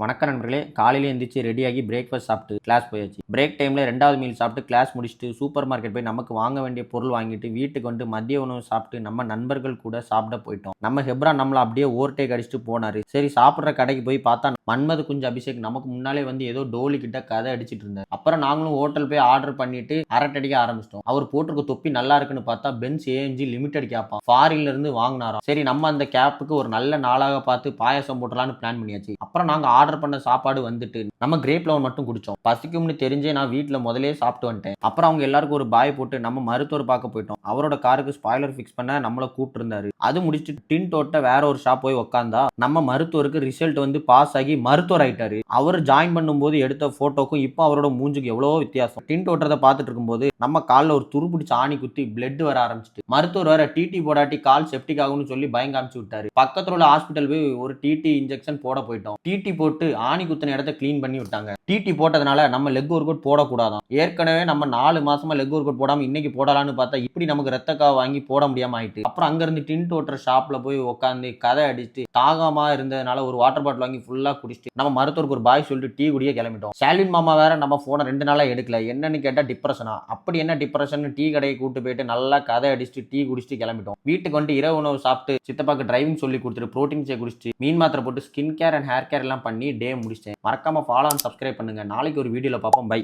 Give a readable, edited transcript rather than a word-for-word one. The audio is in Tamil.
வணக்கம் நண்பர்களே. காலையில எந்திரிச்சு ரெடியாகி பிரேக்ஃபாஸ்ட் சாப்பிட்டு கிளாஸ் போயாச்சு. பிரேக் டைம்ல 2வது மீல் சாப்பிட்டு கிளாஸ் முடிச்சுட்டு சூப்பர் மார்க்கெட் போய் நமக்கு வாங்க வேண்டிய பொருள் வாங்கிட்டு வீட்டுக்கு வந்து மதிய உணவு சாப்பிட்டு நம்ம நண்பர்கள் கூட சாப்பிட போயிட்டோம். நம்ம ஹெப்ரான் நம்மள அப்படியே ஓவர்டேக் அடிச்சுட்டு போனாரு. சரி சாப்பிடுற கடைக்கு போய் பார்த்தா மன்மத குஞ்சு அபிஷேக் நமக்கு முன்னாலே வந்து ஏதோ டோலி கிட்ட கதை அடிச்சிட்டு இருந்தார். அப்புறம் நாங்களும் ஹோட்டல் போய் ஆர்டர் பண்ணிட்டு அரட்டடிக்க ஆரம்பிச்சிட்டோம். அவர் போட்டிருக்க தொப்பி நல்லா இருக்குன்னு பார்த்தா பென்ஸ் ஏஎம்ஜி லிமிடெட் கேப்பான். ஃபாரின்ல இருந்து வாங்கினாராம். சரி நம்ம அந்த கேப்புக்கு ஒரு நல்ல நாளாக பார்த்து பாயாசம் போட்டலான்னு பிளான் பண்ணியாச்சு. அப்புறம் நாங்க ஆர்டர் பண்ண சாப்பாடு வந்துட்டு நம்ம கிரேப் லெமன் மட்டும் குடிச்சோம். பசிக்கும்னு தெரிஞ்சே நான் வீட்டுல முதலே சாப்பிட்டு வந்துட்டேன். அப்புறம் அவங்க எல்லாருக்கும் ஒரு பாய் போட்டு நம்ம மருத்துவர் பார்க்க போயிட்டோம். அவரோட காருக்கு ஸ்பாய்லர் ஃபிக்ஸ் பண்ண நம்மள கூப்பிட்டு இருந்தாரு. அது முடிச்சுட்டு டின் டோட்ட வேற ஒரு ஷாப் போய் உட்காந்தா நம்ம மருத்துவருக்கு ரிசல்ட் வந்து பாஸ் ஆகி மருத்துவர் ஆயிட்டாரு. அவர் ஜாயின் பண்ணும்போது எடுத்த போட்டோக்கும் இப்போ அவரோட மூஞ்சுக்கு எவ்வளவோ வித்தியாசம். டின் டோட்டத்தை பார்த்துட்டு இருக்கும்போது நம்ம காலில் ஒரு துரு பிடிச்ச ஆணி குத்தி பிளட் வர ஆரம்பிச்சிட்டு மருத்துவர் வேற டிடி போடாட்டி கால் செப்டிக் ஆகும்னு சொல்லி பயம் காமிச்சு விட்டாரு. பக்கத்துல உள்ள ஹாஸ்பிட்டல் போய் ஒரு டிடி இன்ஜெக்ஷன் போட போயிட்டோம். டிடி போட்டு ஆணி குத்தின இடத்த கிளீன் பண்ணி விட்டாங்க. டிடி போட்டதுனால நம்ம லெக் ஒர்க் அவுட் போடக்கூடாதான். ஏற்கனவே நம்ம 4 மாசமா லெக் ஒர்க் அவுட் போடாம இன்னைக்கு போடலான்னு பார்த்தா இப்படி நமக்கு ரத்த காவு வாங்கி போட முடியாம ஆயிட்டு. அப்புறம் அங்க இருந்து டின் டோட்டர் ஷாப்ல போய் உட்காந்து கதை அடிச்சுட்டு தாகமா இருந்ததுனால ஒரு வாட்டர் பாட்டில் வாங்கி ஃபுல்லா குடிச்சிட்டு நம்ம மருத்துவருக்கு ஒரு பாய் சொல்லிட்டு டீ குடிய கிளம்பிட்டோம். சாலின் மாமா வேற நம்ம போனை 2 நாளா எடுக்கல. என்னன்னு கேட்டா டிப்ரெஷனா. அப்படி என்ன டிப்ரெஷன், டீ கடையை கூட்டு போயிட்டு நல்லா கதை அடிச்சுட்டு டீ குடிச்சிட்டு கிளம்பிட்டோம். வீட்டுக்கு வந்து இரவு உணவு சாப்பிட்டு சித்தப்பாக்கு டிரைவிங் சொல்லி கொடுத்துட்டு புரோட்டீன் ஷேக் குடிச்சிட்டு மீன் மாத்திரை போட்டு skin care and hair care எல்லாம் பண்ணி டே முடிச்சிட்டேன். மறக்காம ஃபாலோ அண்ட் சப்ஸ்கிரைப் பண்ணுங்க. நாளைக்கு ஒரு வீடியோல பார்ப்போம். பை.